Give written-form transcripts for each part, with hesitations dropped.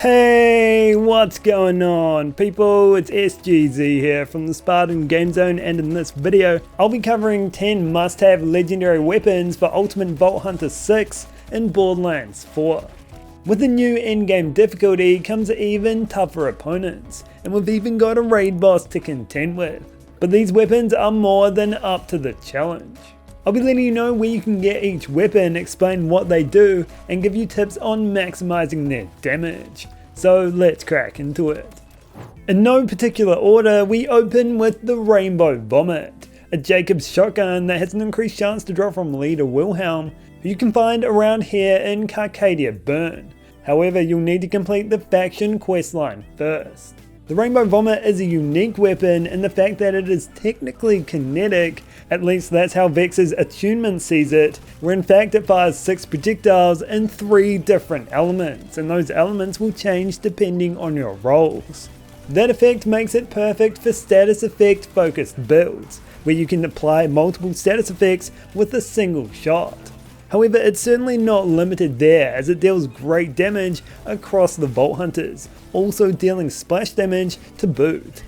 Hey, what's going on people? It's SGZ here from the SpartanGameZone, and in this video I'll be covering 10 must-have legendary weapons for Ultimate Vault Hunter 6 in Borderlands 4. With the new endgame difficulty comes even tougher opponents, and we've even got a raid boss to contend with. But these weapons are more than up to the challenge. I'll be letting you know where you can get each weapon, explain what they do, and give you tips on maximizing their damage. So let's crack into it. In no particular order, we open with the Rainbow Vomit, a Jacob's shotgun that has an increased chance to drop from Leader Wilhelm, who you can find around here in Carcadia Burn. However, you'll need to complete the faction questline first. The Rainbow Vomit is a unique weapon in the fact that it is technically kinetic, at least that's how Vex's attunement sees it, where in fact it fires 6 projectiles in 3 different elements, and those elements will change depending on your rolls. That effect makes it perfect for status effect focused builds, where you can apply multiple status effects with a single shot. However, it's certainly not limited there, as it deals great damage across the Vault Hunters, also dealing splash damage to boot.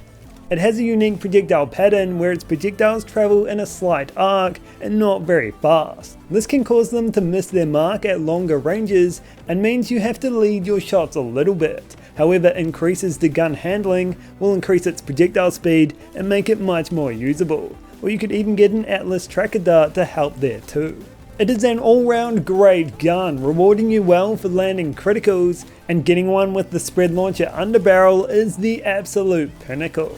It has a unique projectile pattern where its projectiles travel in a slight arc and not very fast. This can cause them to miss their mark at longer ranges and means you have to lead your shots a little bit. However, increases the gun handling will increase its projectile speed and make it much more usable, or you could even get an Atlas tracker dart to help there too. It is an all-round great gun, rewarding you well for landing criticals, and getting one with the spread launcher underbarrel is the absolute pinnacle.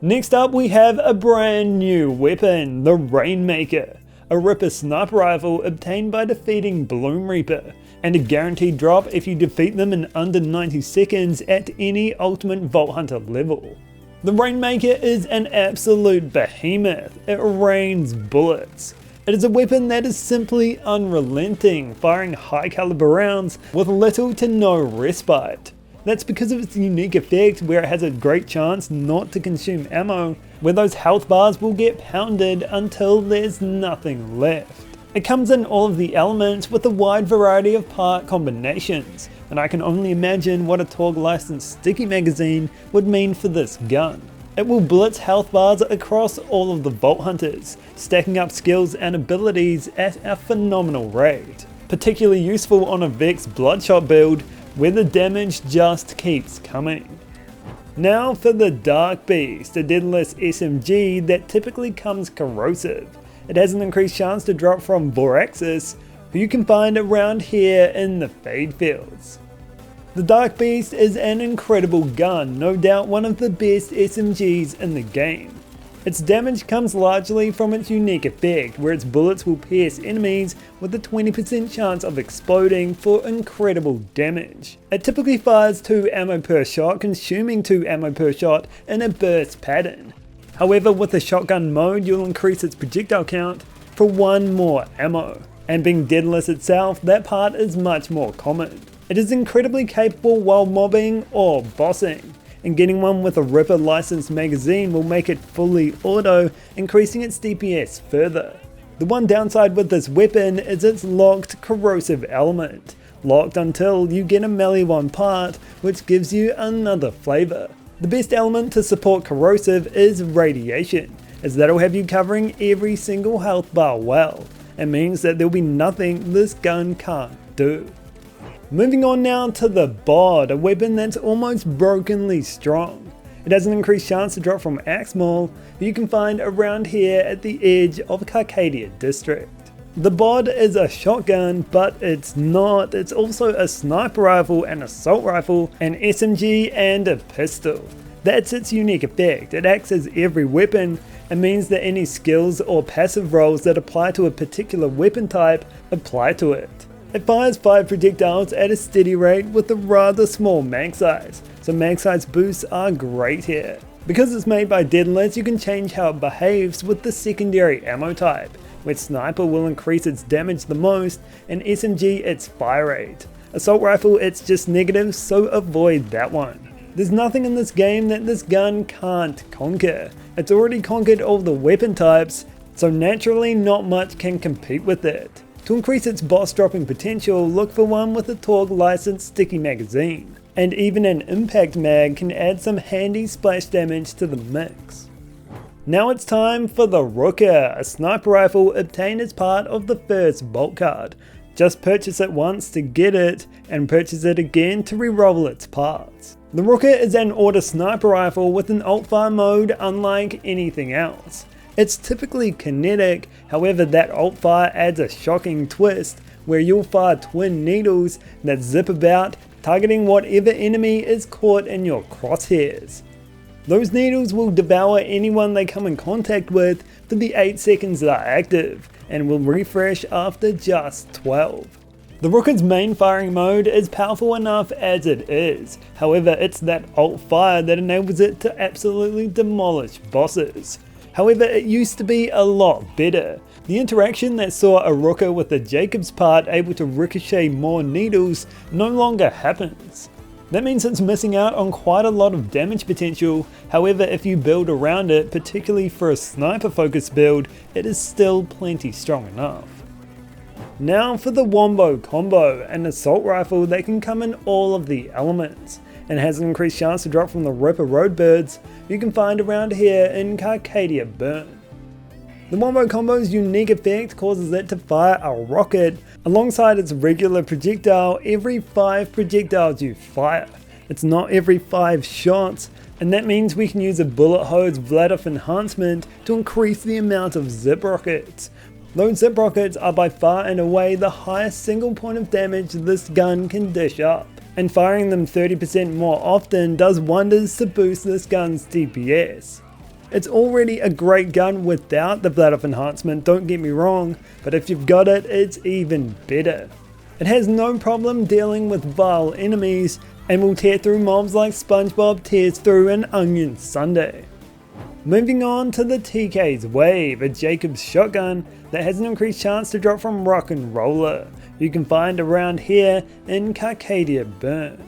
Next up we have a brand new weapon, the Rainmaker, a Ripper sniper rifle obtained by defeating Bloom Reaper, and a guaranteed drop if you defeat them in under 90 seconds at any Ultimate Vault Hunter level. The Rainmaker is an absolute behemoth, it rains bullets. It is a weapon that is simply unrelenting, firing high caliber rounds with little to no respite. That's because of its unique effect where it has a great chance not to consume ammo, where those health bars will get pounded until there's nothing left. It comes in all of the elements with a wide variety of part combinations, and I can only imagine what a TOG licensed sticky magazine would mean for this gun. It will blitz health bars across all of the Vault Hunters, stacking up skills and abilities at a phenomenal rate. Particularly useful on a Vex Bloodshot build, where the damage just keeps coming. Now for the Darkbeast, a deadless SMG that typically comes corrosive. It has an increased chance to drop from Voraxis, who you can find around here in the Fade Fields. The Darkbeast is an incredible gun, no doubt one of the best SMGs in the game. Its damage comes largely from its unique effect, where its bullets will pierce enemies with a 20% chance of exploding for incredible damage. It typically fires 2 ammo per shot, consuming 2 ammo per shot in a burst pattern. However, with the shotgun mode you'll increase its projectile count for 1 more ammo, and being deadless itself, that part is much more common. It is incredibly capable while mobbing or bossing, and getting one with a Ripper licensed magazine will make it fully auto, increasing its DPS further. The one downside with this weapon is its locked corrosive element, locked until you get a melee one part, which gives you another flavour. The best element to support corrosive is radiation, as that'll have you covering every single health bar well, and means that there'll be nothing this gun can't do. Moving on now to the Bod, a weapon that's almost brokenly strong. It has an increased chance to drop from Axe Maul, who you can find around here at the edge of Carcadia District. The Bod is a shotgun, but it's not. It's also a sniper rifle, an assault rifle, an SMG, and a pistol. That's its unique effect. It acts as every weapon and means that any skills or passive rolls that apply to a particular weapon type apply to it. It fires 5 projectiles at a steady rate with a rather small mag size, so mag size boosts are great here. Because it's made by Deadless, you can change how it behaves with the secondary ammo type, where Sniper will increase its damage the most and SMG its fire rate. Assault Rifle it's just negative, so avoid that one. There's nothing in this game that this gun can't conquer. It's already conquered all the weapon types, so naturally not much can compete with it. To increase its boss dropping potential, look for one with a TOG licensed sticky magazine. and even an impact mag can add some handy splash damage to the mix. Now it's time for the Rooker, a sniper rifle obtained as part of the first vault card. Just purchase it once to get it, and purchase it again to re-roll its parts. The Rooker is an auto sniper rifle with an alt-fire mode unlike anything else. It's typically kinetic, however that alt-fire adds a shocking twist where you'll fire twin needles that zip about, targeting whatever enemy is caught in your crosshairs. Those needles will devour anyone they come in contact with for the 8 seconds they're active, and will refresh after just 12. The Rooker's main firing mode is powerful enough as it is, however it's that alt fire that enables it to absolutely demolish bosses. However, it used to be a lot better. The interaction that saw a Rooker with a Jacob's part able to ricochet more needles no longer happens. That means it's missing out on quite a lot of damage potential, however if you build around it, particularly for a sniper focused build, it is still plenty strong enough. Now for the Wombo Combo, an assault rifle that can come in all of the elements, and has an increased chance to drop from the Ripper Roadbirds you can find around here in Carcadia Burn. The Wombo Combo's unique effect causes it to fire a rocket alongside its regular projectile every 5 projectiles you fire. It's not every 5 shots, and that means we can use a bullet hose Vladoff enhancement to increase the amount of zip rockets. Those zip rockets are by far and away the highest single point of damage this gun can dish up, and firing them 30% more often does wonders to boost this gun's DPS. It's already a great gun without the Vladoff enhancement, don't get me wrong, but if you've got it, it's even better. It has no problem dealing with vile enemies, and will tear through mobs like SpongeBob tears through an onion sundae. Moving on to the TK's Wave, a Jacob's shotgun that has an increased chance to drop from Rock and Roller. You can find around here in Carcadia Burn.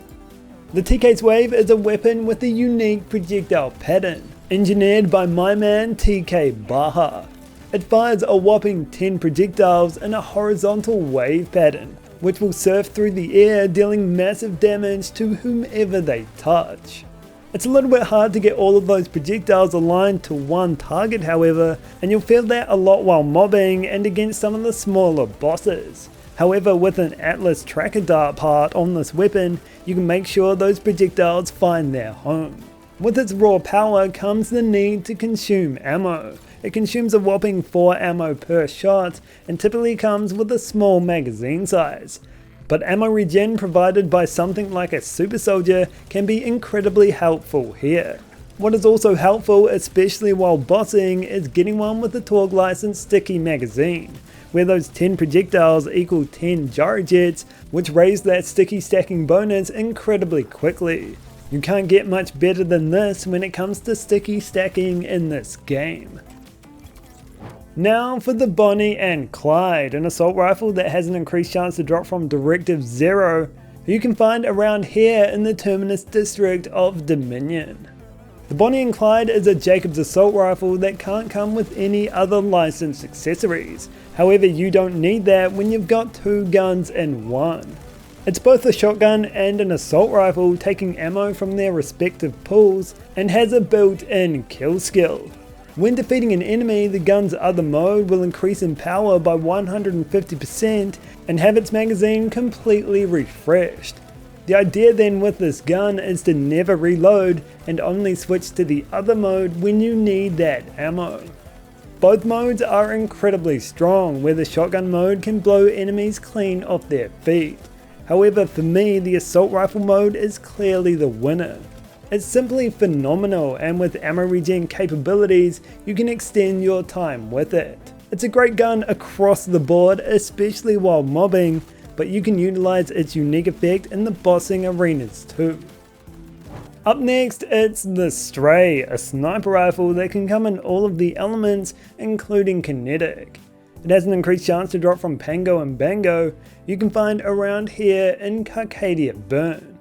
The TK's Wave is a weapon with a unique projectile pattern, engineered by my man TK Baha. It fires a whopping 10 projectiles in a horizontal wave pattern, which will surf through the air dealing massive damage to whomever they touch. It's a little bit hard to get all of those projectiles aligned to one target however, and you'll feel that a lot while mobbing and against some of the smaller bosses. However, with an Atlas tracker dart part on this weapon, you can make sure those projectiles find their home. With its raw power comes the need to consume ammo. It consumes a whopping 4 ammo per shot and typically comes with a small magazine size. But ammo regen provided by something like a super soldier can be incredibly helpful here. What is also helpful, especially while bossing, is getting one with the Torg licensed sticky magazine, where those 10 projectiles equal 10 gyrojets, which raise that sticky stacking bonus incredibly quickly. You can't get much better than this when it comes to sticky stacking in this game. Now for the Bonnie and Clyde, an assault rifle that has an increased chance to drop from Directive 0, who you can find around here in the Terminus district of Dominion. The Bonnie and Clyde is a Jacobs assault rifle that can't come with any other licensed accessories, however you don't need that when you've got 2 guns in one. It's both a shotgun and an assault rifle taking ammo from their respective pools, and has a built-in kill skill. When defeating an enemy, the gun's other mode will increase in power by 150% and have its magazine completely refreshed. The idea then with this gun is to never reload and only switch to the other mode when you need that ammo. Both modes are incredibly strong, where the shotgun mode can blow enemies clean off their feet. However, for me, the assault rifle mode is clearly the winner. It's simply phenomenal, and with ammo regen capabilities, you can extend your time with it. It's a great gun across the board, especially while mobbing, but you can utilize its unique effect in the bossing arenas too. Up next, it's the Stray, a sniper rifle that can come in all of the elements, including kinetic. It has an increased chance to drop from Pango and Bango you can find around here in Carcadia Burn.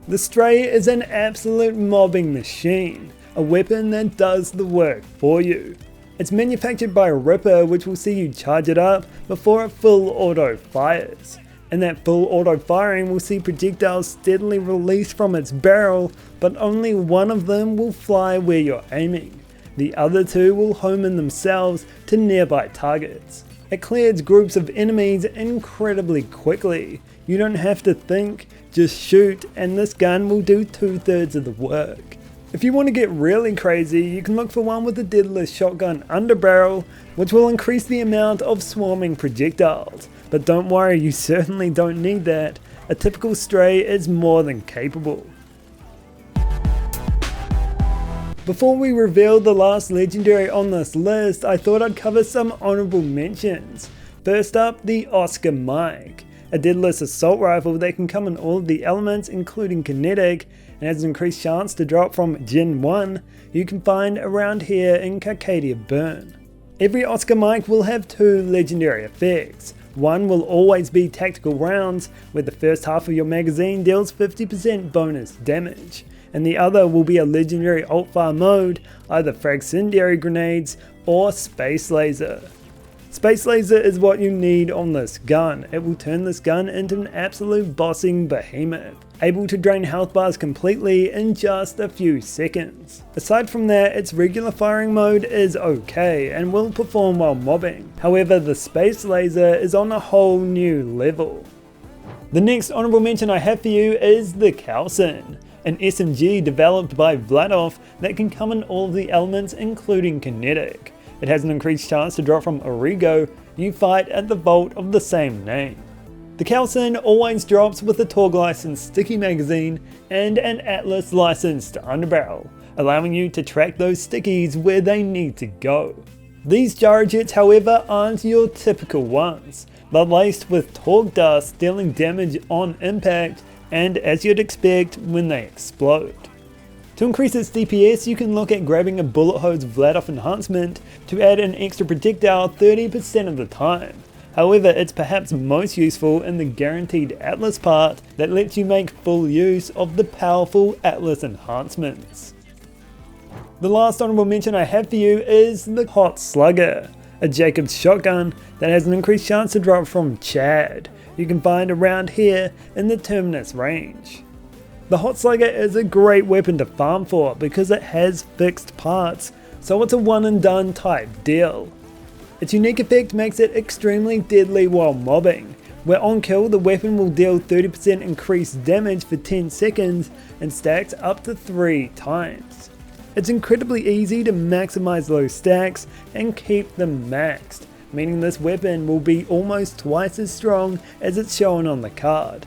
The Stray is an absolute mobbing machine, a weapon that does the work for you. It's manufactured by Ripper, which will see you charge it up before it full auto fires. And that full auto firing will see projectiles steadily release from its barrel, but only one of them will fly where you're aiming. The other two will home in themselves to nearby targets. It clears groups of enemies incredibly quickly. You don't have to think, just shoot, and this gun will do 2/3 of the work. If you want to get really crazy, you can look for one with a deadless shotgun underbarrel, which will increase the amount of swarming projectiles. But don't worry, you certainly don't need that. A typical stray is more than capable. Before we reveal the last legendary on this list, I thought I'd cover some honorable mentions. First up, the Oscar Mike, a deadless assault rifle that can come in all of the elements including kinetic and has an increased chance to drop from Gen 1 you can find around here in Carcadia Burn. Every Oscar Mike will have two legendary effects. One will always be tactical rounds, where the first half of your magazine deals 50% bonus damage, and the other will be a legendary alt-fire mode, either Fragcendiary grenades or Space Laser. Space Laser is what you need on this gun. It will turn this gun into an absolute bossing behemoth, able to drain health bars completely in just a few seconds. Aside from that, its regular firing mode is okay and will perform while mobbing. However, the Space Laser is on a whole new level. The next honorable mention I have for you is the Kaoson, an SMG developed by Vladov that can come in all of the elements including kinetic. It has an increased chance to drop from Origo you fight at the vault of the same name. The Kaoson always drops with a Torg licensed sticky magazine and an Atlas licensed underbarrel, allowing you to track those stickies where they need to go. These Gyrojets, however, aren't your typical ones, but laced with Torg dust dealing damage on impact and, as you'd expect, when they explode. To increase its DPS, you can look at grabbing a bullet hose Vladov enhancement to add an extra projectile 30% of the time. However, it's perhaps most useful in the guaranteed Atlas part that lets you make full use of the powerful Atlas enhancements. The last honorable mention I have for you is the Hot Slugger, a Jacobs shotgun that has an increased chance to drop from Chad. You can find around here in the Terminus range. The Hot Slugger is a great weapon to farm for because it has fixed parts, so it's a one and done type deal. Its unique effect makes it extremely deadly while mobbing, where on kill the weapon will deal 30% increased damage for 10 seconds and stacks up to 3 times. It's incredibly easy to maximize those stacks and keep them maxed, meaning this weapon will be almost twice as strong as it's shown on the card.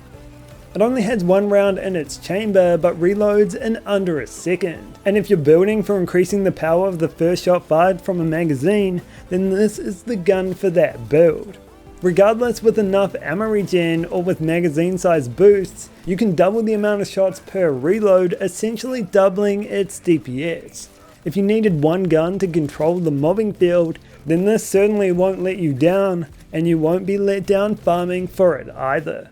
It only has one round in its chamber but reloads in under a second, and if you're building for increasing the power of the first shot fired from a magazine, then this is the gun for that build. Regardless, with enough ammo regen or with magazine size boosts, you can double the amount of shots per reload, essentially doubling its DPS. If you needed one gun to control the mobbing field, then this certainly won't let you down, and you won't be let down farming for it either.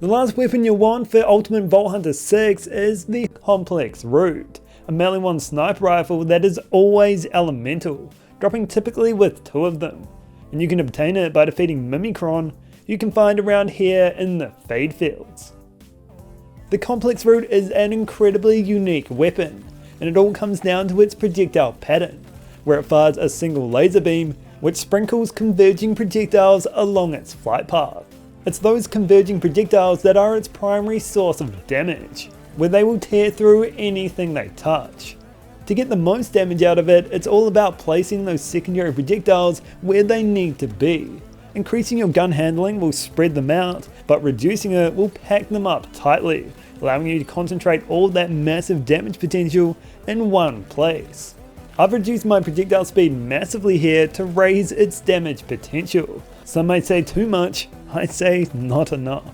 The last weapon you'll want for Ultimate Vault Hunter 6 is the Complex Root, a melee 1 sniper rifle that is always elemental, dropping typically with 2 of them, and you can obtain it by defeating Mimikron you can find around here in the Fade Fields. The Complex Root is an incredibly unique weapon, and it all comes down to its projectile pattern, where it fires a single laser beam which sprinkles converging projectiles along its flight path. It's those converging projectiles that are its primary source of damage, where they will tear through anything they touch. To get the most damage out of it, it's all about placing those secondary projectiles where they need to be. Increasing your gun handling will spread them out, but reducing it will pack them up tightly, allowing you to concentrate all that massive damage potential in one place. I've reduced my projectile speed massively here to raise its damage potential. Some might say too much, I say not enough.